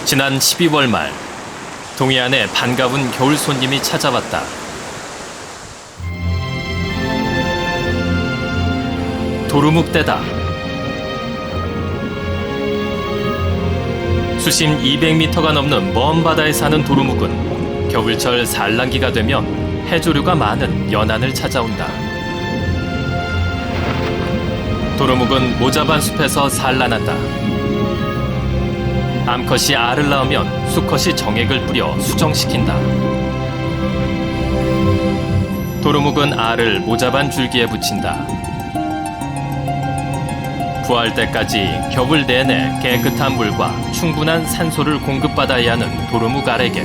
지난 12월 말 동해안에 반가운 겨울 손님이 찾아왔다. 도루묵대다. 수심 200m가 넘는 먼 바다에 사는 도루묵은 겨울철 산란기가 되면 해조류가 많은 연안을 찾아온다. 도루묵은 모자반 숲에서 산란한다. 암컷이 알을 낳으면 수컷이 정액을 뿌려 수정시킨다. 도루묵은 알을 모자반 줄기에 붙인다. 부화할 때까지 겨울 내내 깨끗한 물과 충분한 산소를 공급받아야 하는 도루묵 알에게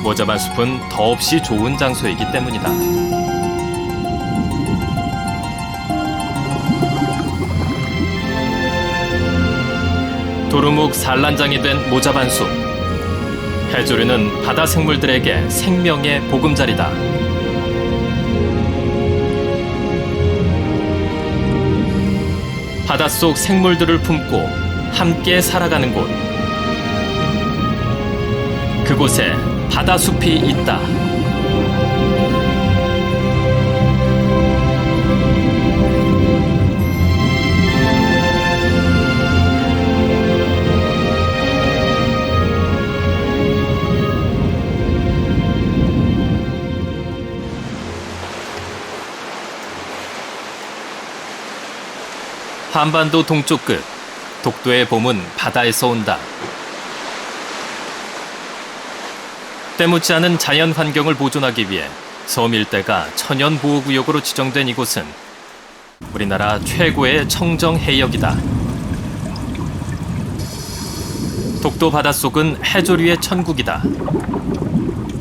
모자반 숲은 더없이 좋은 장소이기 때문이다. 도루묵 산란장이 된 모자반 숲. 해조류는 바다 생물들에게 생명의 보금자리다. 바닷속 생물들을 품고 함께 살아가는 곳. 그곳에 바다숲이 있다. 한반도 동쪽 끝, 독도의 봄은 바다에서 온다. 때묻지 않은 자연 환경을 보존하기 위해 섬 일대가 천연보호구역으로 지정된 이곳은 우리나라 최고의 청정해역이다. 독도 바닷속은 해조류의 천국이다.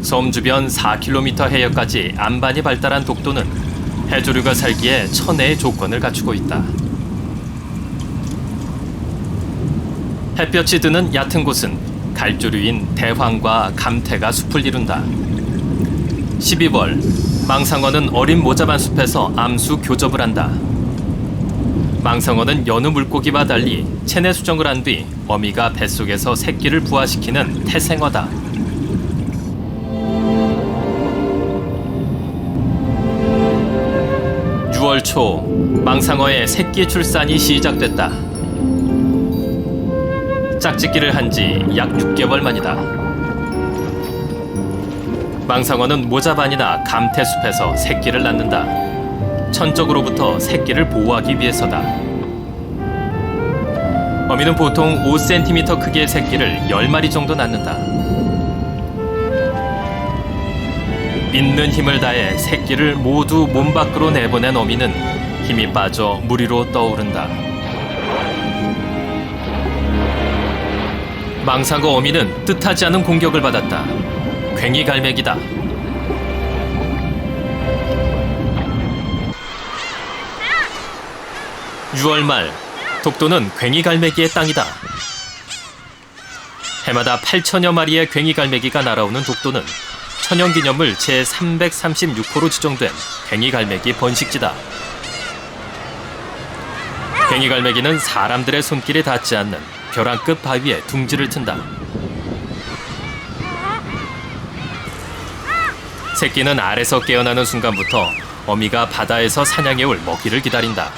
섬 주변 4km 해역까지 안반이 발달한 독도는 해조류가 살기에 천혜의 조건을 갖추고 있다. 햇볕이 드는 얕은 곳은 갈조류인 대황과 감태가 숲을 이룬다. 12월, 망상어는 어린 모자반 숲에서 암수 교접을 한다. 망상어는 여느 물고기와 달리 체내 수정을 한 뒤 어미가 뱃속에서 새끼를 부화시키는 태생어다. 6월 초, 망상어의 새끼 출산이 시작됐다. 짝짓기를 한 지 약 6개월 만이다. 망상어는 모자반이나 감태숲에서 새끼를 낳는다. 천적으로부터 새끼를 보호하기 위해서다. 어미는 보통 5cm 크기의 새끼를 10마리 정도 낳는다. 있는 힘을 다해 새끼를 모두 몸 밖으로 내보낸 어미는 힘이 빠져 물 위로 떠오른다. 망상어 어미는 뜻하지 않은 공격을 받았다. 괭이갈매기다. (6월) 말, 독도는 괭이갈매기의 땅이다. 해마다 8천여 마리의 괭이갈매기가 날아오는 독도는 천연기념물 제336호로 지정된 괭이갈매기 번식지다. 괭이갈매기는 사람들의 손길이 닿지 않는 벼랑끝 바위에 둥지를 튼다. 새끼는 알에서 깨어나는 순간부터 어미가 바다에서 사냥해올 먹이를 기다린다.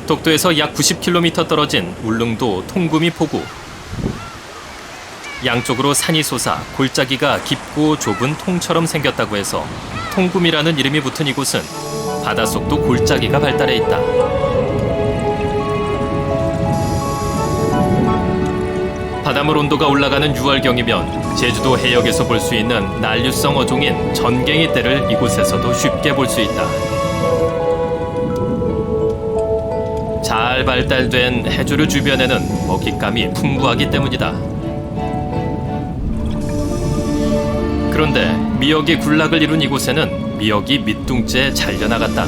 독도에서 약 90km 떨어진 울릉도 통구미 포구. 양쪽으로 산이 솟아 골짜기가 깊고 좁은 통처럼 생겼다고 해서 통구미라는 이름이 붙은 이곳은 바닷속도 골짜기가 발달해 있다. 바닷물 온도가 올라가는 6월경이면 제주도 해역에서 볼 수 있는 난류성 어종인 전갱이떼를 이곳에서도 쉽게 볼 수 있다. 잘 발달된 해조류 주변에는 먹잇감이 풍부하기 때문이다. 그런데 미역이 군락을 이룬 이곳에는 미역이 밑둥째 잘려나갔다.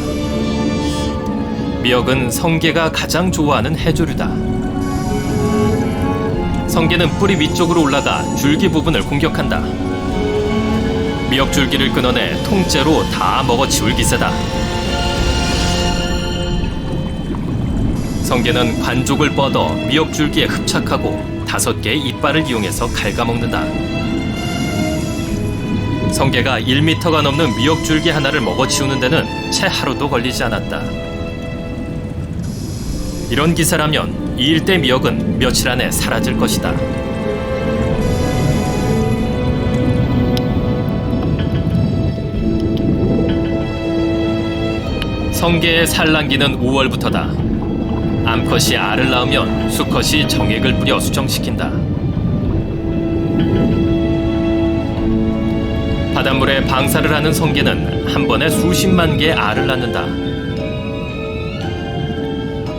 미역은 성게가 가장 좋아하는 해조류다. 성게는 뿌리 위쪽으로 올라가 줄기 부분을 공격한다. 미역 줄기를 끊어내 통째로 다 먹어치울 기세다. 성게는 관족을 뻗어 미역줄기에 흡착하고 5개의 이빨을 이용해서 갉아먹는다. 성게가 1m가 넘는 미역줄기 하나를 먹어치우는 데는 채 하루도 걸리지 않았다. 이런 기세라면 이 일대 미역은 며칠 안에 사라질 것이다. 성게의 산란기는 5월부터다. 암컷이 알을 낳으면 수컷이 정액을 뿌려 수정시킨다. 바닷물에 방사를 하는 성게는 한 번에 수십만 개의 알을 낳는다.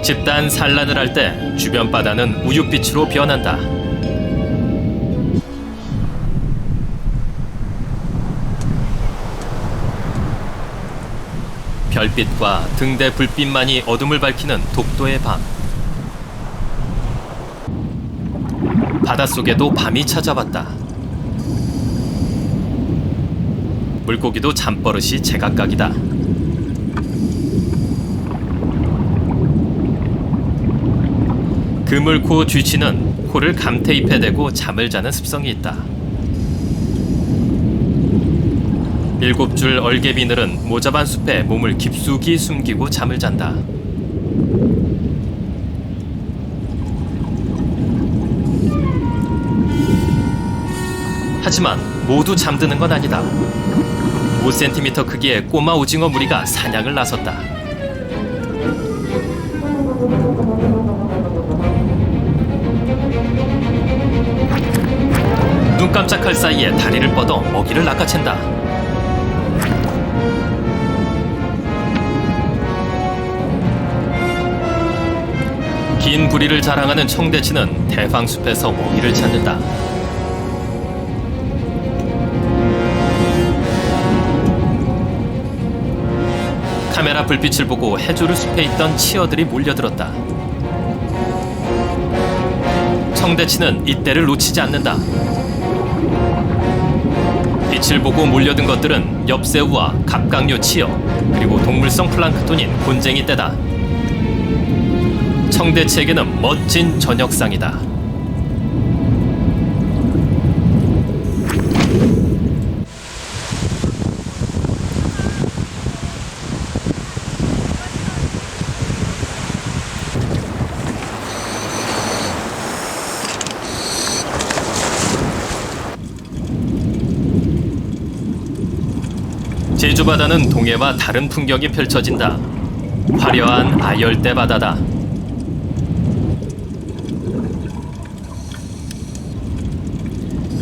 집단 산란을 할 때 주변 바다는 우윳빛으로 변한다. 별빛과 등대 불빛만이 어둠을 밝히는 독도의 밤. 바닷속에도 밤이 찾아왔다. 물고기도 잠버릇이 제각각이다. 그물코 쥐치는 코를 감테잎에 대고 잠을 자는 습성이 있다. 7줄 얼개비늘은 모자반 숲에 몸을 깊숙이 숨기고 잠을 잔다. 하지만 모두 잠드는 건 아니다. 5cm 크기의 꼬마 오징어 무리가 사냥을 나섰다. 눈 깜짝할 사이에 다리를 뻗어 먹이를 낚아챈다. 긴 부리를 자랑하는 청대치는 대방숲에서 먹이를 찾는다. 카메라 불빛을 보고 해조류 숲에 있던 치어들이 몰려들었다. 청대치는 이때를 놓치지 않는다. 빛을 보고 몰려든 것들은 엽새우와 갑각류 치어, 그리고 동물성 플랑크톤인 곤쟁이 떼다. 청대치에게는 멋진 저녁상이다. 제주 바다는 동해와 다른 풍경이 펼쳐진다. 화려한 아열대 바다다.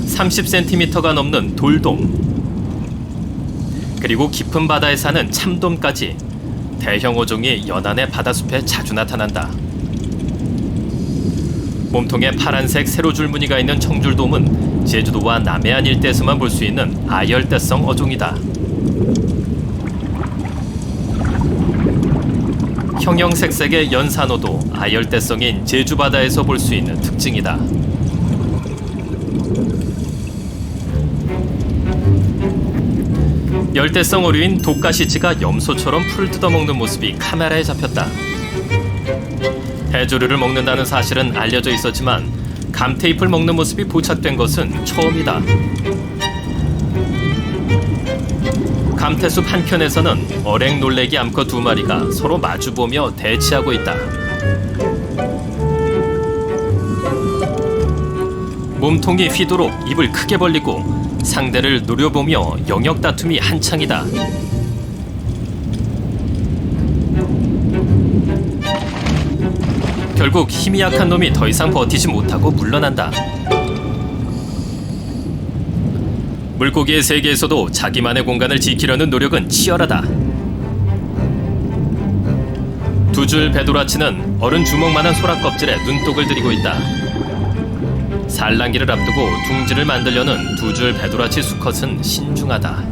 (30cm가) 넘는 돌돔, 그리고 깊은 바다에 사는 참돔까지 대형 어종이 연안의 바다숲에 자주 나타난다. 몸통에 파란색 세로줄 무늬가 있는 청줄돔은 제주도와 남해안 일대에서만 볼 수 있는 아열대성 어종이다. 형형색색의 연산어도 아열대성인 제주 바다에서 볼 수 있는 특징이다. 열대성 어류인 독가시치가 염소처럼 풀을 뜯어먹는 모습이 카메라에 잡혔다. 해조류를 먹는다는 사실은 알려져 있었지만 감테잎을 먹는 모습이 포착된 것은 처음이다. 감태숲 한켠에서는 어랭놀래기 암컷 2마리가 서로 마주보며 대치하고 있다. 몸통이 휘도록 입을 크게 벌리고 상대를 노려보며 영역 다툼이 한창이다. 결국 힘이 약한 놈이 더 이상 버티지 못하고 물러난다. 물고기의 세계에서도 자기만의 공간을 지키려는 노력은 치열하다. 2줄 배도라치는 어른 주먹만한 소라 껍질에 눈독을 들이고 있다. 산란기를 앞두고 둥지를 만들려는 2줄 배도라치 수컷은 신중하다.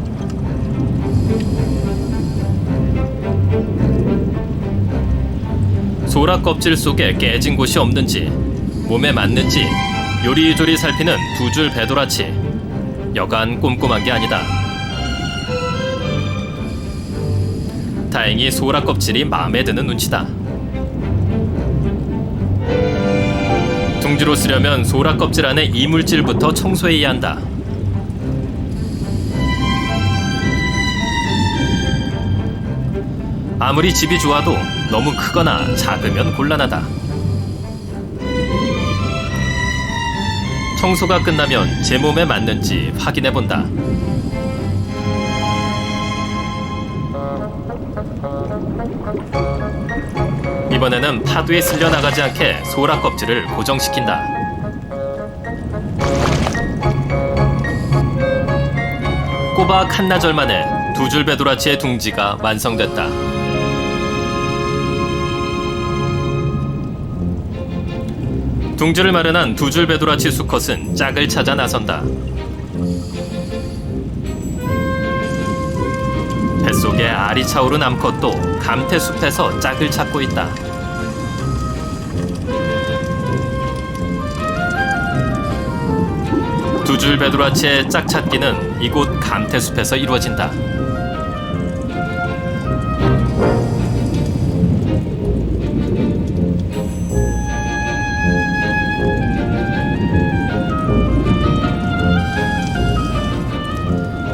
소라 껍질 속에 깨진 곳이 없는지, 몸에 맞는지 요리조리 살피는 2줄 배도라치. 여간 꼼꼼한 게 아니다. 다행히 소라 껍질이 마음에 드는 눈치다. 둥지로 쓰려면 소라 껍질 안에 이물질부터 청소해야 한다. 아무리 집이 좋아도 너무 크거나 작으면 곤란하다. 청소가 끝나면 제 몸에 맞는지 확인해본다. 이번에는 파도에 쓸려 나가지 않게 소라 껍질을 고정시킨다. 꼬박 한나절 만에 두 줄 배도라치의 둥지가 완성됐다. 둥지를 마련한 두 줄 배도라치 수컷은 짝을 찾아 나선다. 뱃속에 알이 차오른 암컷도 감태숲에서 짝을 찾고 있다. 두 줄 배도라치의 짝 찾기는 이곳 감태숲에서 이루어진다.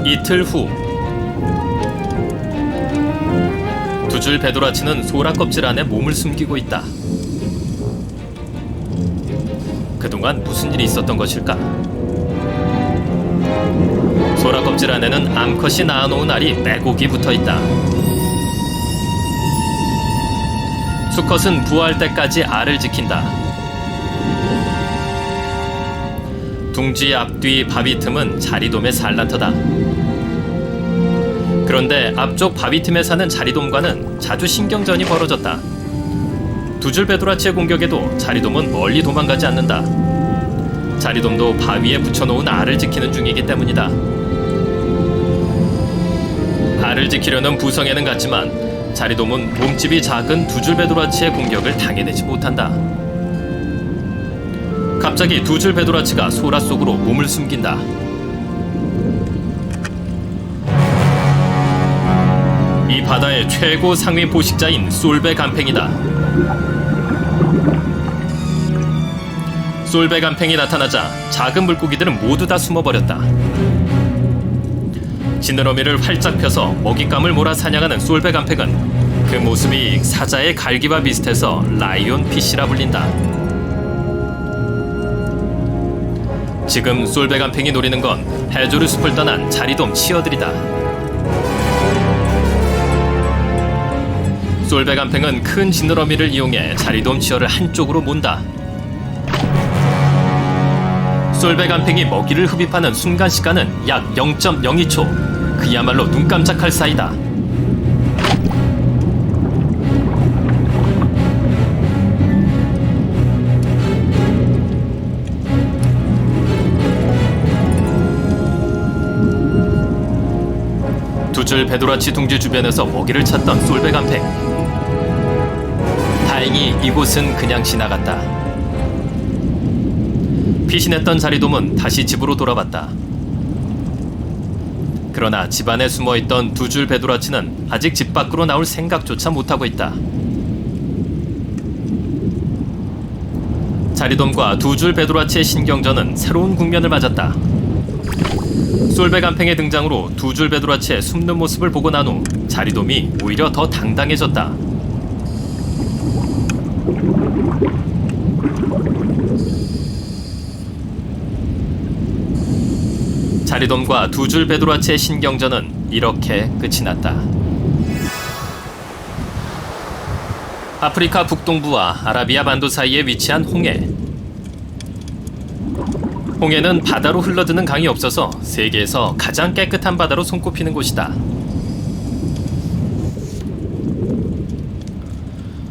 이틀 후, 두 줄 배도라치는 소라 껍질 안에 몸을 숨기고 있다. 그동안 무슨 일이 있었던 것일까? 소라 껍질 안에는 암컷이 낳아놓은 알이 빼곡히 붙어있다. 수컷은 부화할 때까지 알을 지킨다. 둥지 앞뒤 바위 틈은 자리돔의 산란터다. 그런데 앞쪽 바위 틈에 사는 자리돔과는 자주 신경전이 벌어졌다. 두 줄 배도라치의 공격에도 자리돔은 멀리 도망가지 않는다. 자리돔도 바위에 붙여놓은 알을 지키는 중이기 때문이다. 알을 지키려는 부성에는 같지만 자리돔은 몸집이 작은 두 줄 배도라치의 공격을 당해내지 못한다. 갑자기 두 줄 배도라치가 소라 속으로 몸을 숨긴다. 이 바다의 최고 상위 포식자인 솔베 간팽이다. 솔베 간팽이 나타나자 작은 물고기들은 모두 다 숨어버렸다. 지느러미를 활짝 펴서 먹잇감을 몰아 사냥하는 솔베 간팽은 그 모습이 사자의 갈기와 비슷해서 라이온 피쉬라 불린다. 지금 솔베 간팽이 노리는 건 해조류 숲을 떠난 자리돔 치어들이다. 솔베 간팽은 큰 지느러미를 이용해 자리돔 치어를 한쪽으로 몬다. 솔베 간팽이 먹이를 흡입하는 순간 시간은 약 0.02초. 그야말로 눈 깜짝할 사이다. 두 줄 배도라치 둥지 주변에서 먹이를 찾던 솔베 간팽. 다행히 이곳은 그냥 지나갔다. 피신했던 자리돔은 다시 집으로 돌아왔다. 그러나 집 안에 숨어있던 두 줄 배도라치는 아직 집 밖으로 나올 생각조차 못하고 있다. 자리돔과 두 줄 배도라치의 신경전은 새로운 국면을 맞았다. 솔베 간팽의 등장으로 두 줄 배도라치의 숨는 모습을 보고 난 후 자리돔이 오히려 더 당당해졌다. 자리돔과 두 줄 배도라치의 신경전은 이렇게 끝이 났다. 아프리카 북동부와 아라비아 반도 사이에 위치한 홍해. 홍해는 바다로 흘러드는 강이 없어서 세계에서 가장 깨끗한 바다로 손꼽히는 곳이다.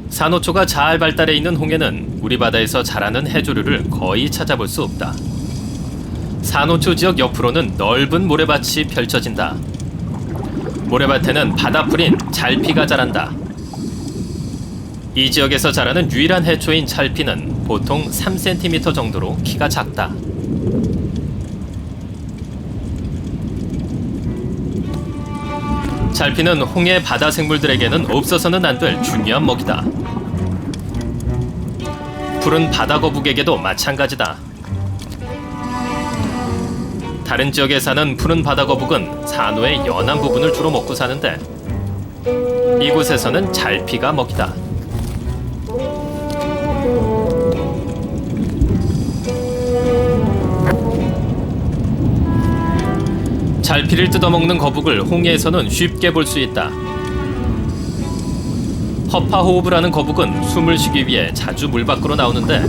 산호초가 잘 발달해 있는 홍해는 우리 바다에서 자라는 해조류를 거의 찾아볼 수 없다. 산호초 지역 옆으로는 넓은 모래밭이 펼쳐진다. 모래밭에는 바다풀인 찰피가 자란다. 이 지역에서 자라는 유일한 해초인 찰피는 보통 3cm 정도로 키가 작다. 찰피는 홍해 바다 생물들에게는 없어서는 안 될 중요한 먹이다. 푸른 바다거북에게도 마찬가지다. 다른 지역에 사는 푸른 바다거북은 산호의 연한 부분을 주로 먹고 사는데 이곳에서는 잘피가 먹이다. 잘피를 뜯어먹는 거북을 홍해에서는 쉽게 볼 수 있다. 허파호흡을 하는 거북은 숨을 쉬기 위해 자주 물 밖으로 나오는데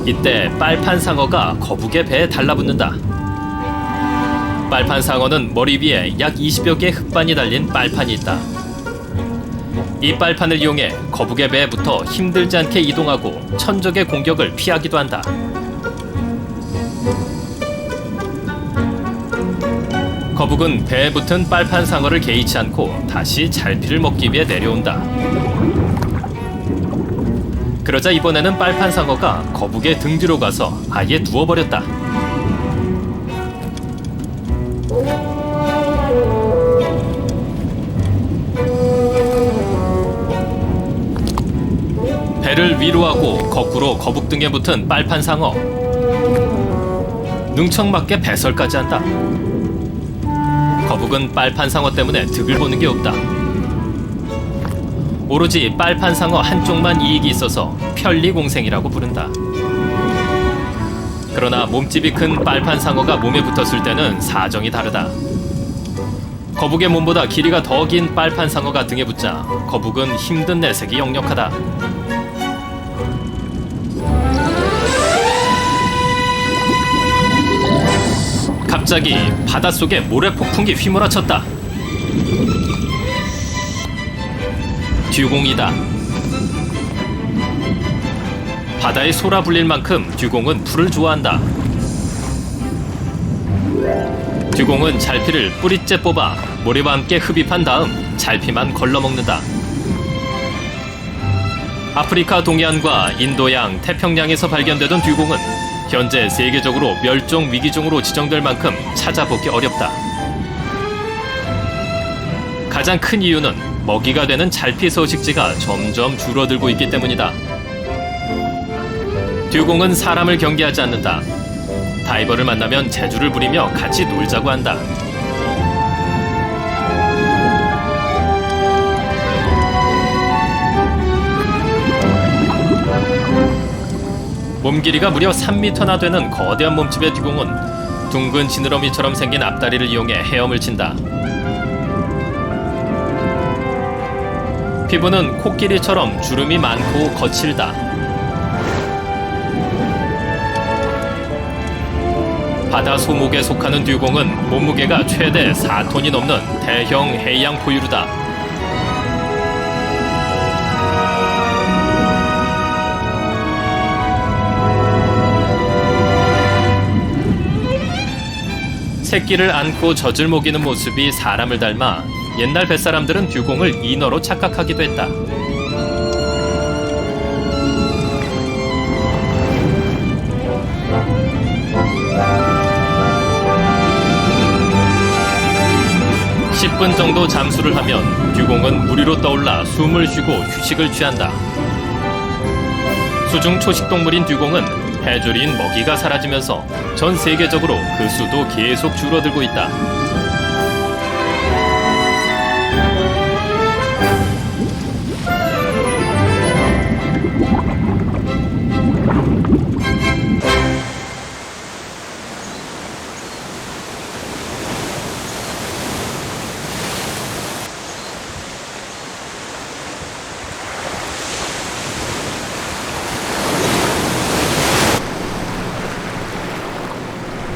이때 빨판상어가 거북의 배에 달라붙는다. 빨판상어는 머리 위에 약 20여 개의 흙반이 달린 빨판이 있다. 이 빨판을 이용해 거북의 배에 붙어 힘들지 않게 이동하고 천적의 공격을 피하기도 한다. 거북은 배에 붙은 빨판상어를 개의치 않고 다시 잘피를 먹기 위해 내려온다. 그러자 이번에는 빨판상어가 거북의 등 뒤로 가서 아예 누워버렸다. 배를 위로 하고 거꾸로 거북 등에 붙은 빨판상어. 능청맞게 배설까지 한다. 거북은 빨판상어 때문에 득을 보는 게 없다. 오로지 빨판상어 한쪽만 이익이 있어서 편리공생이라고 부른다. 그러나 몸집이 큰 빨판상어가 몸에 붙었을 때는 사정이 다르다. 거북의 몸보다 길이가 더 긴 빨판상어가 등에 붙자 거북은 힘든 내색이 역력하다. 갑자기 바닷속에 모래폭풍이 휘몰아쳤다. 듀공이다. 바다에 솟아불릴 만큼 듀공은 풀을 좋아한다. 듀공은 잘피를 뿌리째 뽑아 모래와 함께 흡입한 다음 잘피만 걸러먹는다. 아프리카 동해안과 인도양, 태평양에서 발견되던 듀공은 현재 세계적으로 멸종 위기종으로 지정될 만큼 찾아보기 어렵다. 가장 큰 이유는 먹이가 되는 잘피 서식지가 점점 줄어들고 있기 때문이다. 듀공은 사람을 경계하지 않는다. 다이버를 만나면 재주를 부리며 같이 놀자고 한다. 몸 길이가 무려 3m나 되는 거대한 몸집의 듀공은 둥근 지느러미처럼 생긴 앞다리를 이용해 헤엄을 친다. 피부는 코끼리처럼 주름이 많고 거칠다. 바다 소목에 속하는 듀공은 몸무게가 최대 4톤이 넘는 대형 해양 포유류다. 새끼를 안고 젖을 먹이는 모습이 사람을 닮아 옛날 뱃사람들은 듀공을 인어로 착각하기도 했다. (10분) 정도 잠수를 하면 듀공은 물 위로 떠올라 숨을 쉬고 휴식을 취한다. 수중 초식동물인 듀공은 해조류인 먹이가 사라지면서 전 세계적으로 그 수도 계속 줄어들고 있다.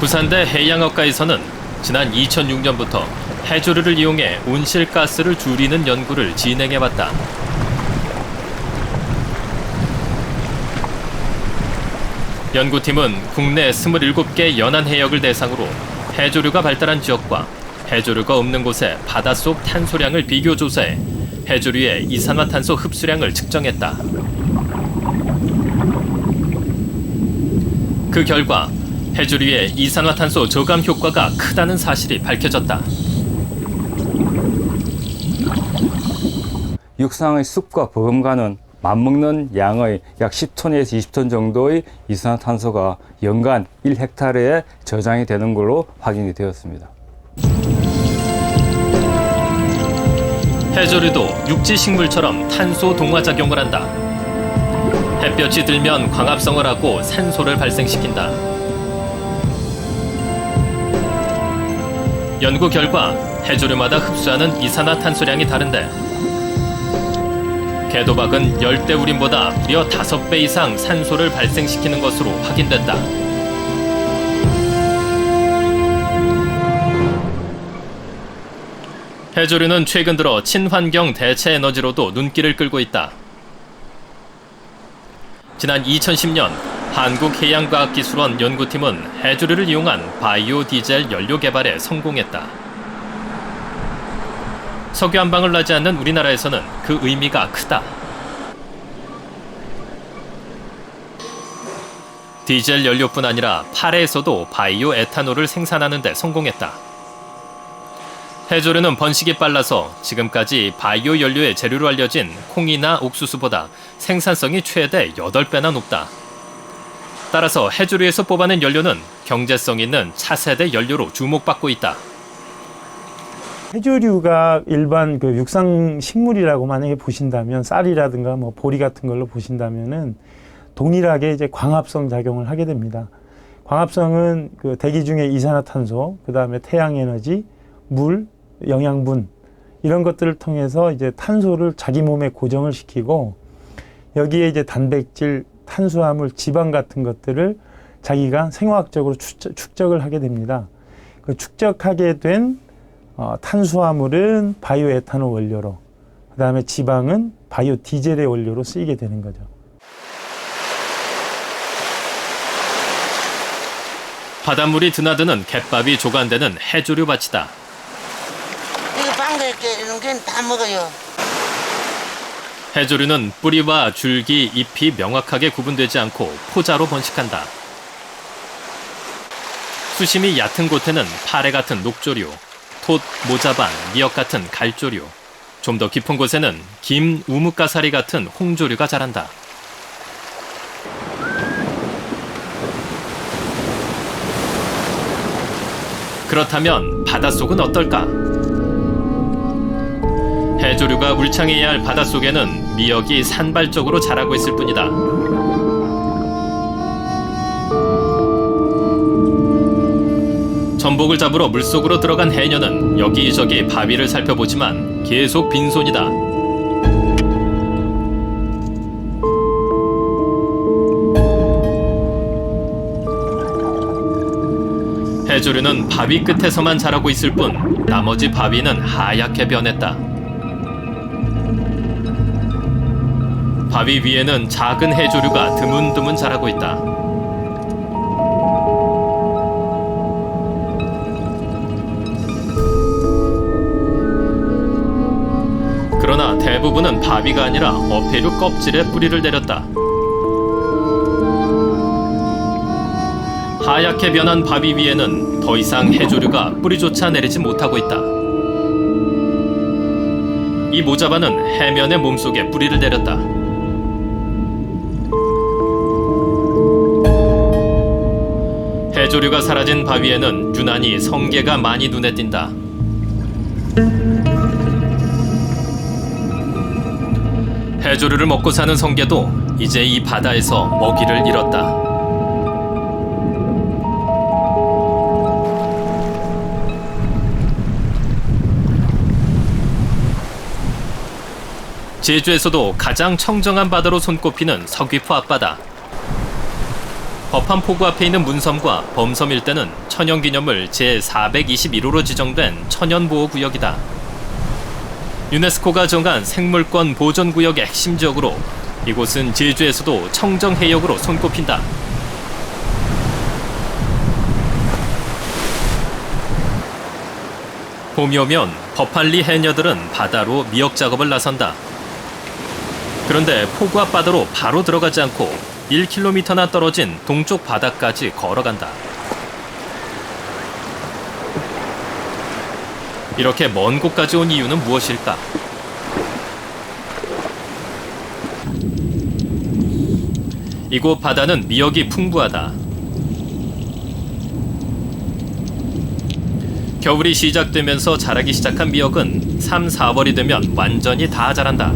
부산대 해양학과에서는 지난 2006년부터 해조류를 이용해 온실가스를 줄이는 연구를 진행해왔다. 연구팀은 국내 27개 연안 해역을 대상으로 해조류가 발달한 지역과 해조류가 없는 곳의 바닷속 탄소량을 비교 조사해 해조류의 이산화탄소 흡수량을 측정했다. 그 결과 해조류의 이산화탄소 저감 효과가 크다는 사실이 밝혀졌다. 육상의 숲과 버금가는 맞먹는 양의 약 10톤에서 20톤 정도의 이산화탄소가 연간 1헥타르에 저장이 되는 걸로 확인이 되었습니다. 해조류도 육지 식물처럼 탄소 동화작용을 한다. 햇볕이 들면 광합성을 하고 산소를 발생시킨다. 연구 결과 해조류마다 흡수하는 이산화탄소량이 다른데 개도박은 열대우림보다 무려 5배 이상 산소를 발생시키는 것으로 확인됐다. 해조류는 최근 들어 친환경 대체 에너지로도 눈길을 끌고 있다. 지난 2010년 한국해양과학기술원 연구팀은 해조류를 이용한 바이오 디젤 연료 개발에 성공했다. 석유 한 방울 나지 않는 우리나라에서는 그 의미가 크다. 디젤 연료뿐 아니라 파레에서도 바이오 에탄올을 생산하는 데 성공했다. 해조류는 번식이 빨라서 지금까지 바이오 연료의 재료로 알려진 콩이나 옥수수보다 생산성이 최대 8배나 높다. 따라서 해조류에서 뽑아낸 연료는 경제성 있는 차세대 연료로 주목받고 있다. 해조류가 일반 육상 식물이라고 만약에 보신다면 쌀이라든가 보리 같은 걸로 보신다면은 동일하게 이제 광합성 작용을 하게 됩니다. 광합성은 대기 중에 이산화탄소, 그 다음에 태양에너지, 물, 영양분 이런 것들을 통해서 이제 탄소를 자기 몸에 고정을 시키고 여기에 이제 단백질, 탄수화물, 지방 같은 것들을 자기가 생화학적으로 축적을 하게 됩니다. 그 축적하게 된 탄수화물은 바이오 에탄올 원료로, 그 다음에 지방은 바이오 디젤의 원료로 쓰이게 되는 거죠. 바닷물이 드나드는 갯밥이 조간되는 해조류 밭이다. 이거 빵도 이런 건 다 먹어요. 해조류는 뿌리와 줄기, 잎이 명확하게 구분되지 않고 포자로 번식한다. 수심이 얕은 곳에는 파래 같은 녹조류, 톳, 모자반, 미역 같은 갈조류, 좀 더 깊은 곳에는 김, 우뭇가사리 같은 홍조류가 자란다. 그렇다면 바닷속은 어떨까? 해조류가 울창해야 할 바닷속에는 미역이 산발적으로 자라고 있을 뿐이다. 전복을 잡으러 물속으로 들어간 해녀는 여기저기 바위를 살펴보지만 계속 빈손이다. 해조류는 바위 끝에서만 자라고 있을 뿐 나머지 바위는 하얗게 변했다. 바위 위에는 작은 해조류가 드문드문 자라고 있다. 그러나 대부분은 바위가 아니라 어패류 껍질에 뿌리를 내렸다. 하얗게 변한 바위 위에는 더 이상 해조류가 뿌리조차 내리지 못하고 있다. 이 모자반은 해면의 몸속에 뿌리를 내렸다. 해조류가 사라진 바위에는 유난히 성게가 많이 눈에 띈다. 해조류를 먹고 사는 성게도 이제 이 바다에서 먹이를 잃었다. 제주에서도 가장 청정한 바다로 손꼽히는 서귀포 앞바다. 법한 포구 앞에 있는 문섬과 범섬 일대는 천연기념물 제421호로 지정된 천연보호구역이다. 유네스코가 정한 생물권 보존구역의 핵심 지역으로 이곳은 제주에서도 청정해역으로 손꼽힌다. 봄이 오면 법한리 해녀들은 바다로 미역 작업을 나선다. 그런데 포구 앞바다로 바로 들어가지 않고 1km나 떨어진 동쪽 바다까지 걸어간다. 이렇게 먼 곳까지 온 이유는 무엇일까? 이곳 바다는 미역이 풍부하다. 겨울이 시작되면서 자라기 시작한 미역은 3, 4월이 되면 완전히 다 자란다.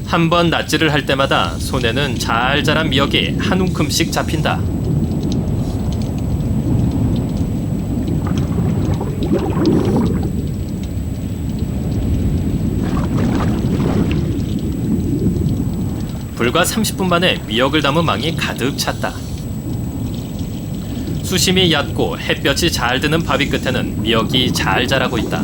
한 번 낫지를 할 때마다 손에는 잘 자란 미역이 한 움큼씩 잡힌다. 불과 30분 만에 미역을 담은 망이 가득 찼다. 수심이 얕고 햇볕이 잘 드는 바위 끝에는 미역이 잘 자라고 있다.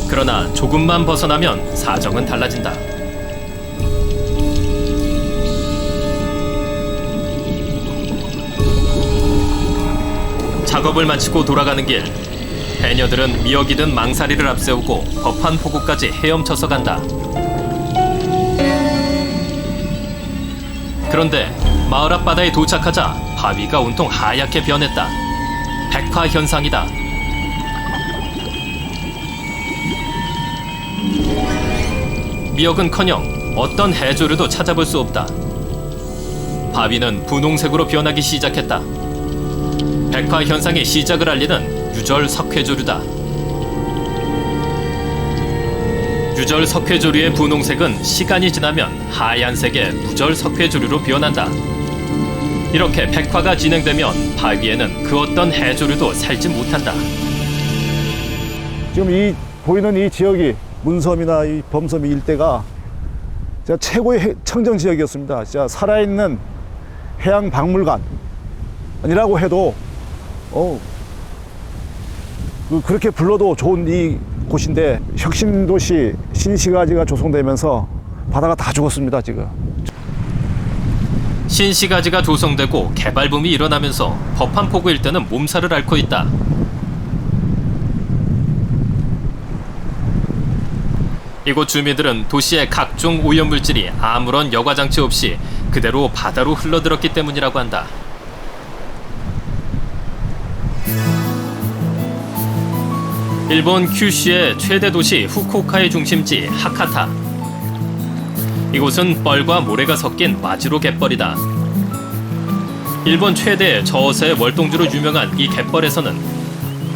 그러나 조금만 벗어나면 사정은 달라진다. 작업을 마치고 돌아가는 길, 해녀들은 미역이든 망사리를 앞세우고 법한 포구까지 헤엄쳐서 간다. 그런데 마을 앞바다에 도착하자 바위가 온통 하얗게 변했다. 백화 현상이다. 미역은커녕 어떤 해조류도 찾아볼 수 없다. 바위는 분홍색으로 변하기 시작했다. 백화 현상의 시작을 알리는 유절 석회조류다. 유절 석회조류의 분홍색은 시간이 지나면 하얀색의 무절 석회조류로 변한다. 이렇게 백화가 진행되면 바위에는 그 어떤 해조류도 살지 못한다. 지금 이 보이는 이 지역이 문섬이나 이 범섬 일대가 진짜 최고의 청정 지역이었습니다. 진짜 살아있는 해양 박물관이라고 해도 그렇게 불러도 좋은 이 곳인데 혁신도시 신시가지가 조성되면서 바다가 다 죽었습니다. 지금. 신시가지가 조성되고 개발붐이 일어나면서 법한포구 일대는 몸살을 앓고 있다. 이곳 주민들은 도시의 각종 오염물질이 아무런 여과장치 없이 그대로 바다로 흘러들었기 때문이라고 한다. 일본 큐슈의 최대 도시 후쿠오카의 중심지 하카타. 이곳은 뻘과 모래가 섞인 와지로 갯벌이다. 일본 최대 저어세 월동주로 유명한 이 갯벌에서는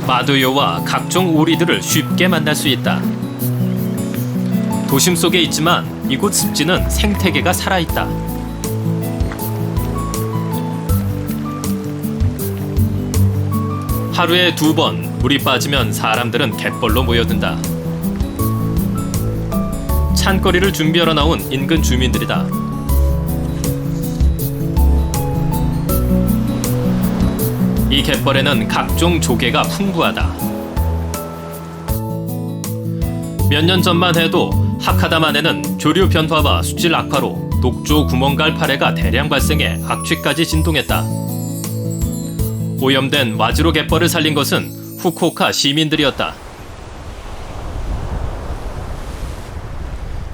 마두요와 각종 오리들을 쉽게 만날 수 있다. 도심 속에 있지만 이곳 습지는 생태계가 살아있다. 하루에 2번 물이 빠지면 사람들은 갯벌로 모여든다. 찬거리를 준비하러 나온 인근 주민들이다. 이 갯벌에는 각종 조개가 풍부하다. 몇 년 전만 해도 하카다만에는 조류 변화와 수질 악화로 녹조 구멍갈 파래가 대량 발생해 악취까지 진동했다. 오염된 와지로 갯벌을 살린 것은 후쿠오카 시민들이었다.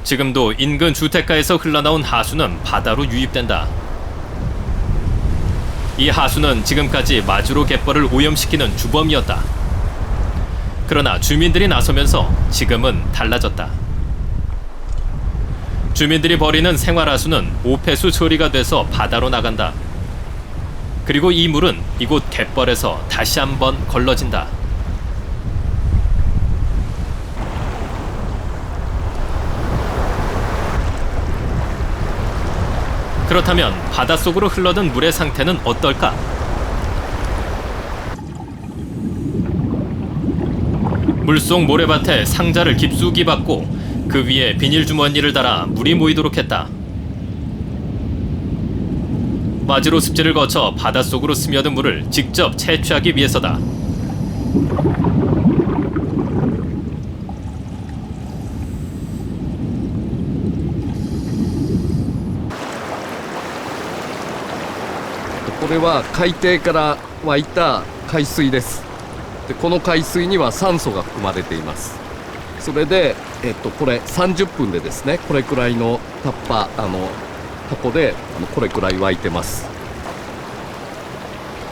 지금도 인근 주택가에서 흘러나온 하수는 바다로 유입된다. 이 하수는 지금까지 와지로 갯벌을 오염시키는 주범이었다. 그러나 주민들이 나서면서 지금은 달라졌다. 주민들이 버리는 생활하수는 오폐수 처리가 돼서 바다로 나간다. 그리고 이 물은 이곳 갯벌에서 다시 한번 걸러진다. 그렇다면 바닷속으로 흘러든 물의 상태는 어떨까? 물속 모래밭에 상자를 깊숙이 박고 그 위에 비닐 주머니를 달아 물이 모이도록 했다. 와지로 습지를 거쳐 바닷속으로 스며든 물을 직접 채취하기 위해서다.これは海底から湧いた海水です。でこの海水には酸素が含まれています。それで、これ30分でですね、これくらいのタコでこれくらい湧いてます。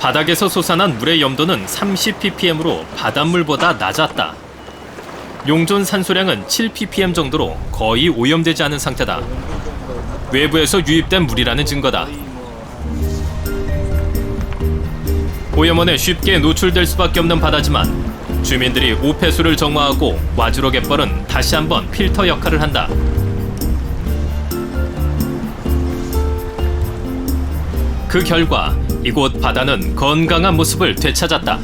바닥에서 솟아난 물의 염도는 30ppm으로 바닷물보다 낮았다. 용존 산소량은 7ppm 정도로 거의 오염되지 않은 상태다. 외부에서 유입된 물이라는 증거다. 오염원에 쉽게 노출될 수밖에 없는 바다지만 주민들이 오폐수를 정화하고 와주로 갯벌은 다시 한번 필터 역할을 한다. 그 결과 이곳 바다는 건강한 모습을 되찾았다.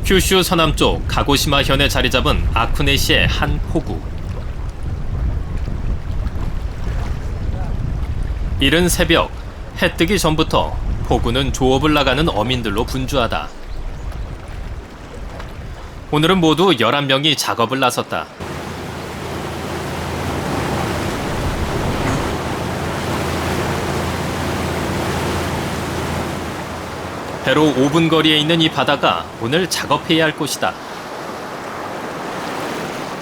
큐슈 서남쪽 가고시마 현에 자리 잡은 아쿠네시의 한 포구. 이른 새벽, 해 뜨기 전부터 포구는 조업을 나가는 어민들로 분주하다. 오늘은 모두 11명이 작업을 나섰다. 배로 5분 거리에 있는 이 바다가 오늘 작업해야 할 곳이다.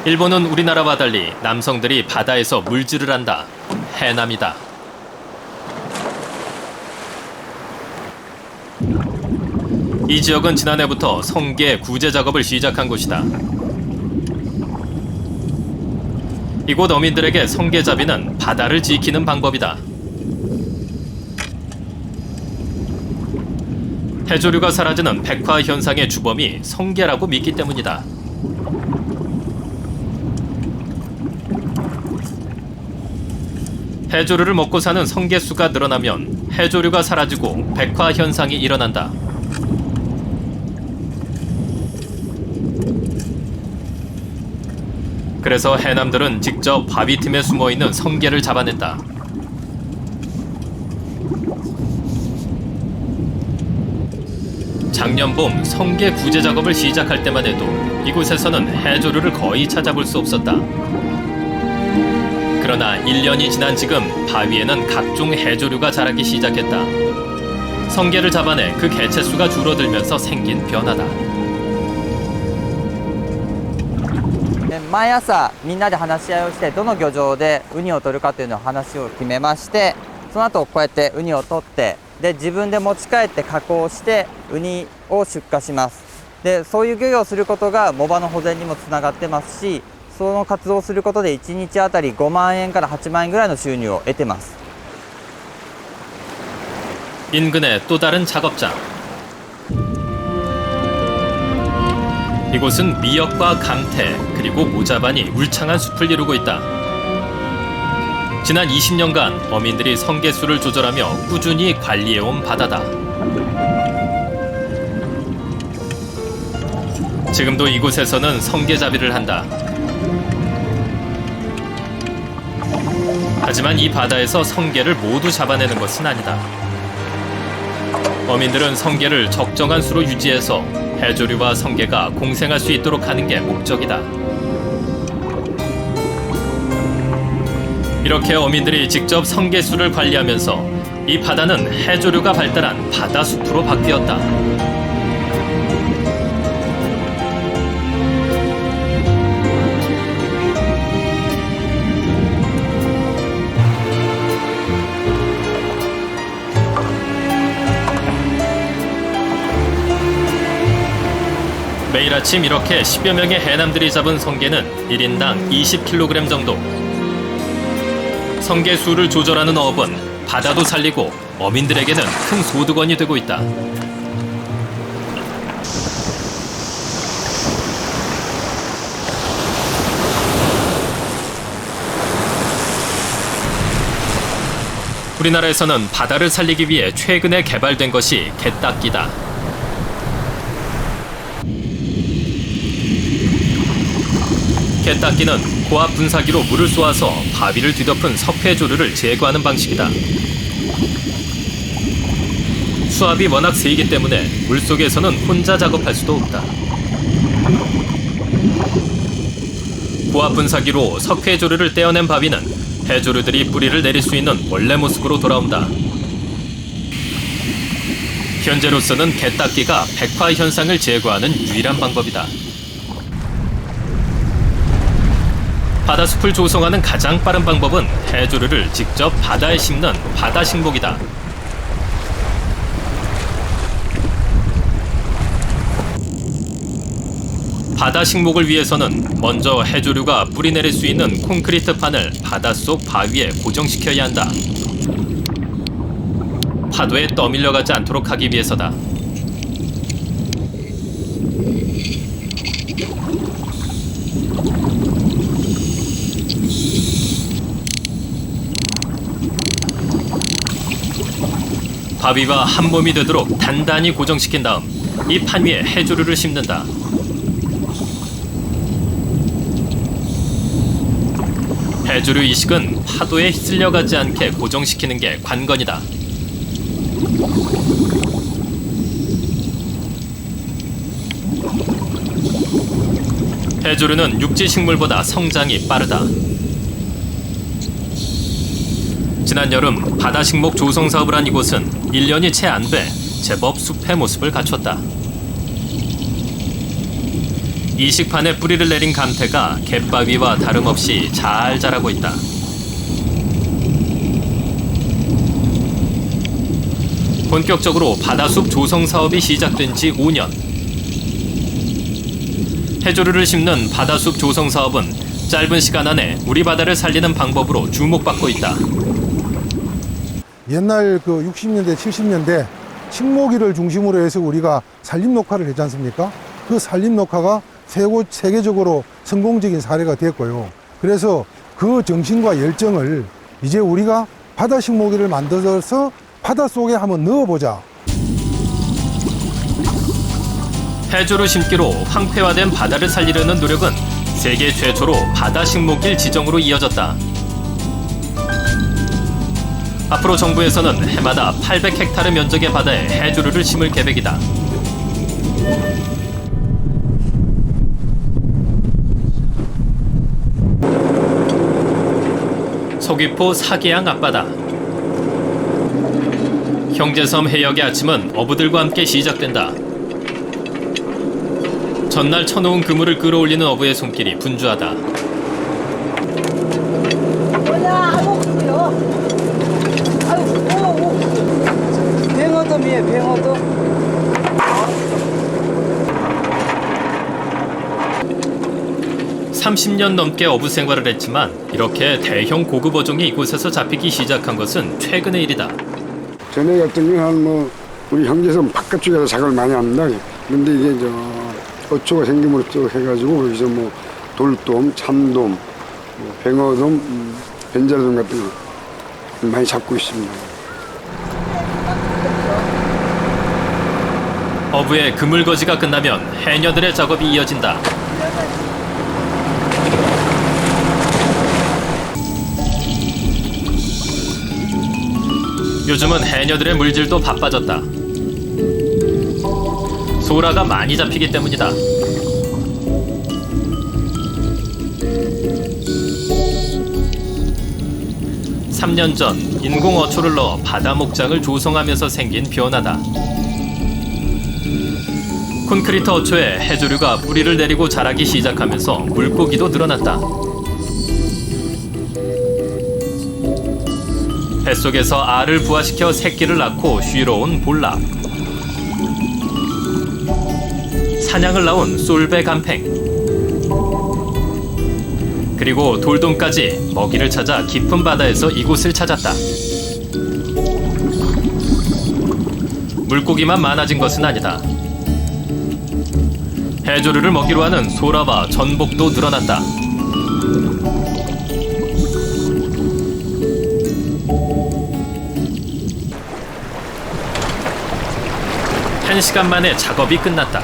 일본은 우리나라와 달리 남성들이 바다에서 물질을 한다. 해남이다. 이 지역은 지난해부터 성게 구제 작업을 시작한 곳이다. 이곳 어민들에게 성게잡이는 바다를 지키는 방법이다. 해조류가 사라지는 백화 현상의 주범이 성게라고 믿기 때문이다. 해조류를 먹고 사는 성게수가 늘어나면 해조류가 사라지고 백화 현상이 일어난다. 그래서 해남들은 직접 바위 틈에 숨어있는 성게를 잡아냈다. 작년 봄 성게 구제 작업을 시작할 때만 해도 이곳에서는 해조류를 거의 찾아볼 수 없었다. 그러나 1년이 지난 지금 바위에는 각종 해조류가 자라기 시작했다. 성게를 잡아내 그 개체수가 줄어들면서 생긴 변화다. 毎朝みんなで話し合いをしてどの漁場でウニを取るかというのを話を決めまして、その後こうやってウニを取ってで自分で持ち帰って加工してウニを出荷します。でそういう漁業をすることが藻場の保全にもつながってますし、その活動をすることで1日あたり5万円から8万円ぐらいの収入を得てます。 인근의 또 다른 작업장. 이곳은 미역과 감태 그리고 모자반이 울창한 숲을 이루고 있다. 지난 20년간 어민들이 성게수를 조절하며 꾸준히 관리해온 바다다. 지금도 이곳에서는 성게잡이를 한다. 하지만 이 바다에서 성게를 모두 잡아내는 것은 아니다. 어민들은 성게를 적정한 수로 유지해서 해조류와 성게가 공생할 수 있도록 하는 게 목적이다. 이렇게 어민들이 직접 성게수를 관리하면서 이 바다는 해조류가 발달한 바다숲으로 바뀌었다. 매일 아침 이렇게 10여 명의 해남들이 잡은 성게는 1인당 20kg 정도. 성게수를 조절하는 어업은 바다도 살리고 어민들에게는 큰 소득원이 되고 있다. 우리나라에서는 바다를 살리기 위해 최근에 개발된 것이 갯닦기다. 갯닦기는 고압 분사기로 물을 쏘아서 바위를 뒤덮은 석회조류를 제거하는 방식이다. 수압이 워낙 세기 때문에 물속에서는 혼자 작업할 수도 없다. 고압 분사기로 석회조류를 떼어낸 바위는 해조류들이 뿌리를 내릴 수 있는 원래 모습으로 돌아온다. 현재로서는 갯닦기가 백화 현상을 제거하는 유일한 방법이다. 바다숲을 조성하는 가장 빠른 방법은 해조류를 직접 바다에 심는 바다식목이다. 바다식목을 위해서는 먼저 해조류가 뿌리내릴 수 있는 콘크리트판을 바닷속 바위에 고정시켜야 한다. 파도에 떠밀려가지 않도록 하기 위해서다. 바위와 한 몸이 되도록 단단히 고정시킨 다음 이 판 위에 해조류를 심는다. 해조류 이식은 파도에 휩쓸려가지 않게 고정시키는 게 관건이다. 해조류는 육지 식물보다 성장이 빠르다. 지난 여름 바다식목 조성 사업을 한 이곳은 1년이 채 안 돼 제법 숲의 모습을 갖췄다. 이식판에 뿌리를 내린 감태가 갯바위와 다름없이 잘 자라고 있다. 본격적으로 바다숲 조성 사업이 시작된 지 5년. 해조류를 심는 바다숲 조성 사업은 짧은 시간 안에 우리 바다를 살리는 방법으로 주목받고 있다. 옛날 그 60년대, 70년대 식목일을 중심으로 해서 우리가 산림 녹화를 했지 않습니까? 그 산림 녹화가 세계적으로 성공적인 사례가 됐고요. 그래서 그 정신과 열정을 이제 우리가 바다 식목일을 만들어서 바다 속에 한번 넣어보자. 해조류 심기로 황폐화된 바다를 살리려는 노력은 세계 최초로 바다 식목일 지정으로 이어졌다. 앞으로 정부에서는 해마다 800헥타르 면적의 바다에 해조류를 심을 계획이다. 서귀포 사계양 앞바다. 형제섬 해역의 아침은 어부들과 함께 시작된다. 전날 쳐놓은 그물을 끌어올리는 어부의 손길이 분주하다. 뱅어돔이에요, 뱅어돔. 30년 넘게 어부 생활을 했지만 이렇게 대형 고급 어종이 이곳에서 잡히기 시작한 것은 최근의 일이다. 전에 같은 경우는 뭐 우리 형제섬 바깥쪽에서 작업을 많이 합니다. 근데 이게 어초가 생김으로써 해가지고 여기서 뭐 돌돔, 참돔, 뱅어돔, 벤자돔 같은 거 많이 잡고 있습니다. 어부의 그물거지가 끝나면 해녀들의 작업이 이어진다. 요즘은 해녀들의 물질도 바빠졌다. 소라가 많이 잡히기 때문이다. (3년) 전 인공 어초를 넣어 바다 목장을 조성하면서 생긴 변화다. 콘크리트 어초에 해조류가 뿌리를 내리고 자라기 시작하면서 물고기도 늘어났다. 뱃속에서 알을 부화시켜 새끼를 낳고 쉬러 온 볼락. 사냥을 나온 쏠배 간팽. 그리고 돌돔까지 먹이를 찾아 깊은 바다에서 이곳을 찾았다. 물고기만 많아진 것은 아니다. 해조류를 먹이로 하는 소라와 전복도 늘어났다. 한 시간 만에 작업이 끝났다.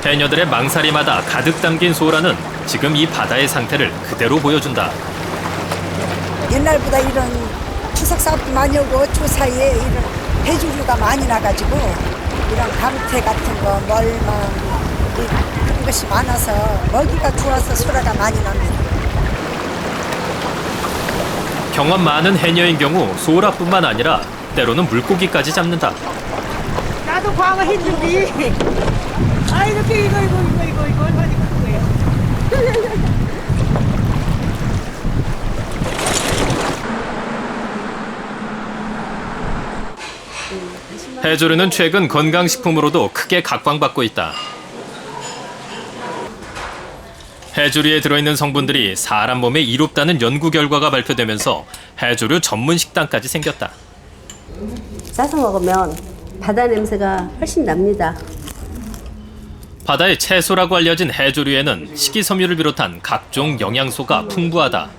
해녀들의 망사리마다 가득 담긴 소라는 지금 이 바다의 상태를 그대로 보여준다. 옛날보다 이런 추석 사업도 많이 오고 초 사이에 이런 해조류가 많이 나가지고 이런 감태 같은 거, 멀망 그런 것이 많아서 먹이가 좋아서 소라가 많이 납니다. 경험 많은 해녀인 경우 소라뿐만 아니라 때로는 물고기까지 잡는다. 나도 광어 했는데. 아, 이렇게 이거 얼마나 큰 거예요. 해조류는 최근 건강식품으로도 크게 각광받고 있다. 해조류에 들어있는 성분들이 사람 몸에 이롭다는 연구 결과가 발표되면서 해조류 전문 식당까지 생겼다. 싸서 먹으면 바다 냄새가 훨씬 납니다. 바다의 채소라고 알려진 해조류에는 식이섬유를 비롯한 각종 영양소가 풍부하다.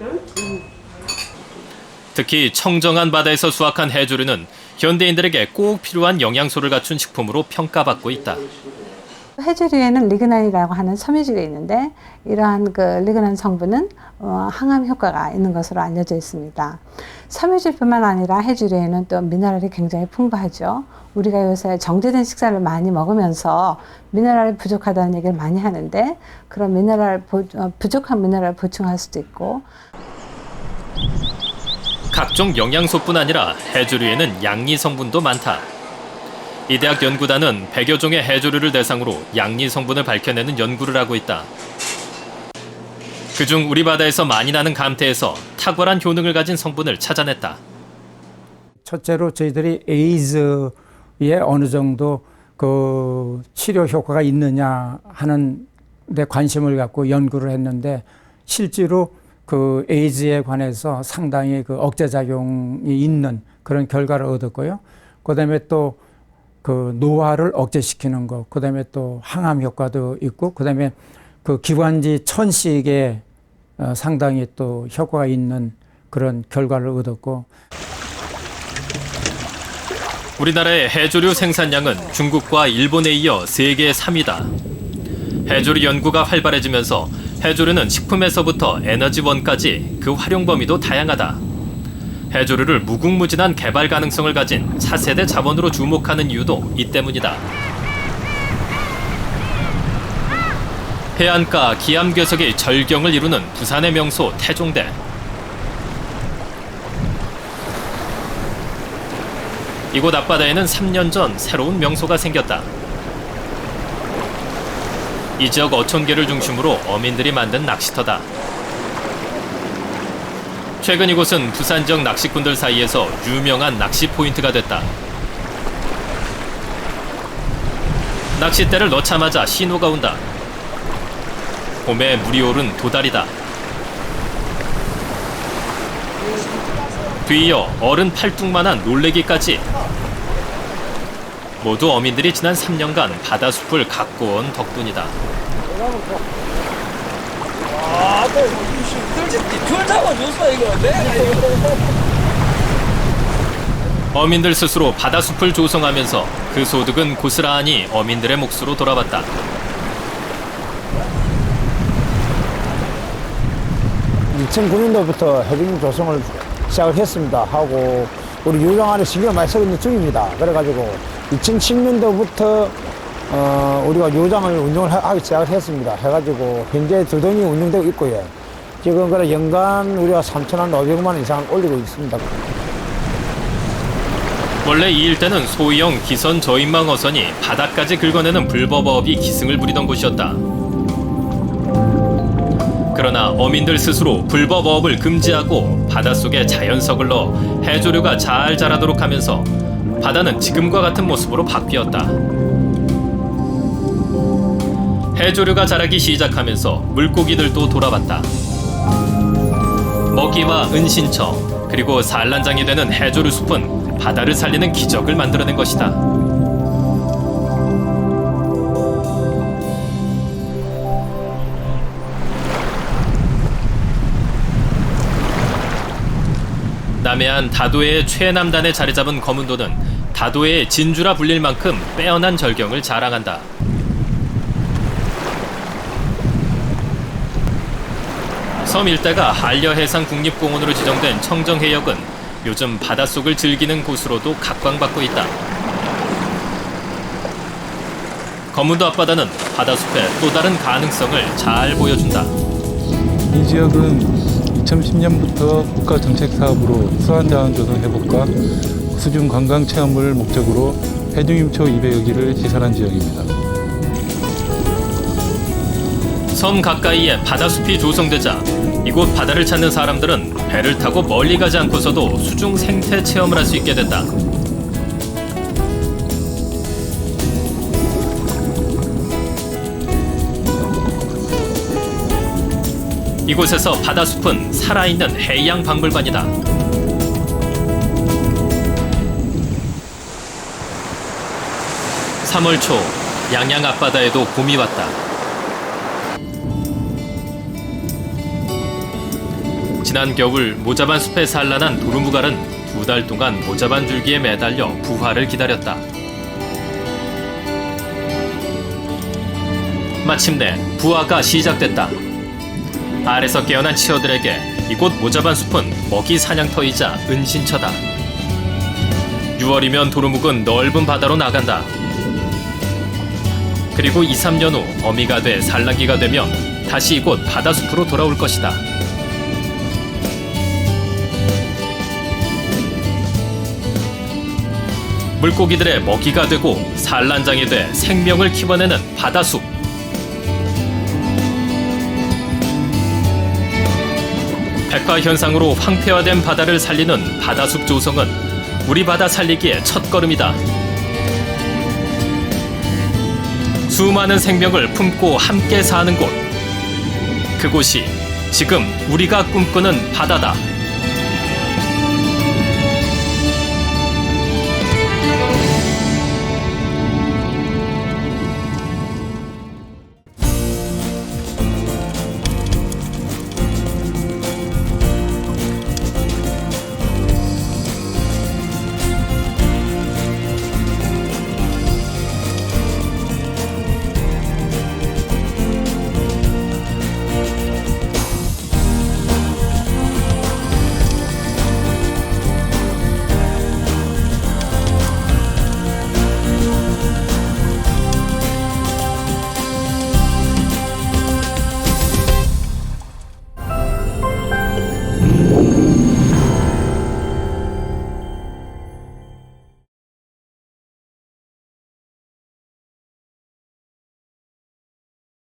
특히 청정한 바다에서 수확한 해조류는 현대인들에게 꼭 필요한 영양소를 갖춘 식품으로 평가받고 있다. 해조류에는 리그난이라고 하는 섬유질이 있는데 이러한 그 리그난 성분은 항암 효과가 있는 것으로 알려져 있습니다. 섬유질뿐만 아니라 해조류에는 또 미네랄이 굉장히 풍부하죠. 우리가 요새 정제된 식사를 많이 먹으면서 미네랄이 부족하다는 얘기를 많이 하는데 그런 부족한 미네랄을 보충할 수도 있고 각종 영양소뿐 아니라 해조류에는 양리 성분도 많다. 이 대학 연구단은 100여 종의 해조류를 대상으로 양리 성분을 밝혀내는 연구를 하고 있다. 그중 우리 바다에서 많이 나는 감태에서 탁월한 효능을 가진 성분을 찾아냈다. 첫째로 저희들이 에이즈에 어느 정도 그 치료 효과가 있느냐 하는 데 관심을 갖고 연구를 했는데 실제로 그 에이즈에 관해서 상당히 그 억제작용이 있는 그런 결과를 얻었고요. 그다음에 또 그 노화를 억제시키는 것, 그다음에 또 항암 효과도 있고, 그다음에 그 기관지 천식에 상당히 또 효과가 있는 그런 결과를 얻었고. 우리나라의 해조류 생산량은 중국과 일본에 이어 세계 3위다. 해조류 연구가 활발해지면서 해조류는 식품에서부터 에너지원까지 그 활용 범위도 다양하다. 해조류를 무궁무진한 개발 가능성을 가진 차세대 자원으로 주목하는 이유도 이 때문이다. 해안가 기암괴석이 절경을 이루는 부산의 명소 태종대. 이곳 앞바다에는 3년 전 새로운 명소가 생겼다. 이 지역 어촌계를 중심으로 어민들이 만든 낚시터다. 최근 이곳은 부산 지역 낚시꾼들 사이에서 유명한 낚시 포인트가 됐다. 낚싯대를 넣자마자 신호가 온다. 봄에 물이 오른 도다리다. 뒤이어 어른 팔뚝만한 놀래기까지. 모두 어민들이 지난 3년간 바다숲을 가꿔온 덕분이다. 어민들 스스로 바다숲을 조성하면서 그 소득은 고스란히 어민들의 몫으로 돌아왔다. (2009년도부터) 해빙 조성을 시작을 했습니다 하고 우리 유장안에 신경을 많이 쓰고 있는 중입니다. 그래가지고 2010년도부터 우리가 요장을 운영을 하기 시작을 했습니다. 해가지고 현재 두동이 운영되고 있고요. 지금 그래 연간 우리가 3,500만 원 이상 올리고 있습니다. 원래 이 일대는 소형 기선 저인망 어선이 바다까지 긁어내는 불법업이 기승을 부리던 곳이었다. 그러나 어민들 스스로 불법업을 금지하고 바닷속에 자연석을 넣어 해조류가 잘 자라도록 하면서 바다는 지금과 같은 모습으로 바뀌었다. 해조류가 자라기 시작하면서 물고기들도 돌아왔다. 먹이와 은신처 그리고 산란장이 되는 해조류 숲은 바다를 살리는 기적을 만들어낸 것이다. 남해안 다도해의 최남단에 자리 잡은 거문도는 다도해의 진주라 불릴 만큼 빼어난 절경을 자랑한다. 섬 일대가 한려해상 국립공원으로 지정된 청정해역은 요즘 바닷속을 즐기는 곳으로도 각광받고 있다. 거문도 앞바다는 바다숲의 또 다른 가능성을 잘 보여준다. 이 지역은 2010년부터 국가정책사업으로 수안자원조성 회복과 수중 관광 체험을 목적으로 해중임초 200여 기를 시설한 지역입니다. 섬 가까이에 바다숲이 조성되자 이곳 바다를 찾는 사람들은 배를 타고 멀리 가지 않고서도 수중 생태 체험을 할 수 있게 됐다. 이곳에서 바다숲은 살아있는 해양 박물관이다. 3월 초 양양 앞바다에도 봄이 왔다. 지난 겨울 모자반 숲에 산란한 도루묵알은 2달 동안 모자반 줄기에 매달려 부화를 기다렸다. 마침내 부화가 시작됐다. 알에서 깨어난 치어들에게 이곳 모자반 숲은 먹이 사냥터이자 은신처다. 6월이면 도루묵은 넓은 바다로 나간다. 그리고 2, 3년 후 어미가 돼 산란기가 되면 다시 이곳 바다숲으로 돌아올 것이다. 물고기들의 먹이가 되고 산란장이 돼 생명을 키워내는 바다숲. 백화현상으로 황폐화된 바다를 살리는 바다숲 조성은 우리 바다 살리기의 첫걸음이다. 수많은 생명을 품고 함께 사는 곳. 그곳이 지금 우리가 꿈꾸는 바다다.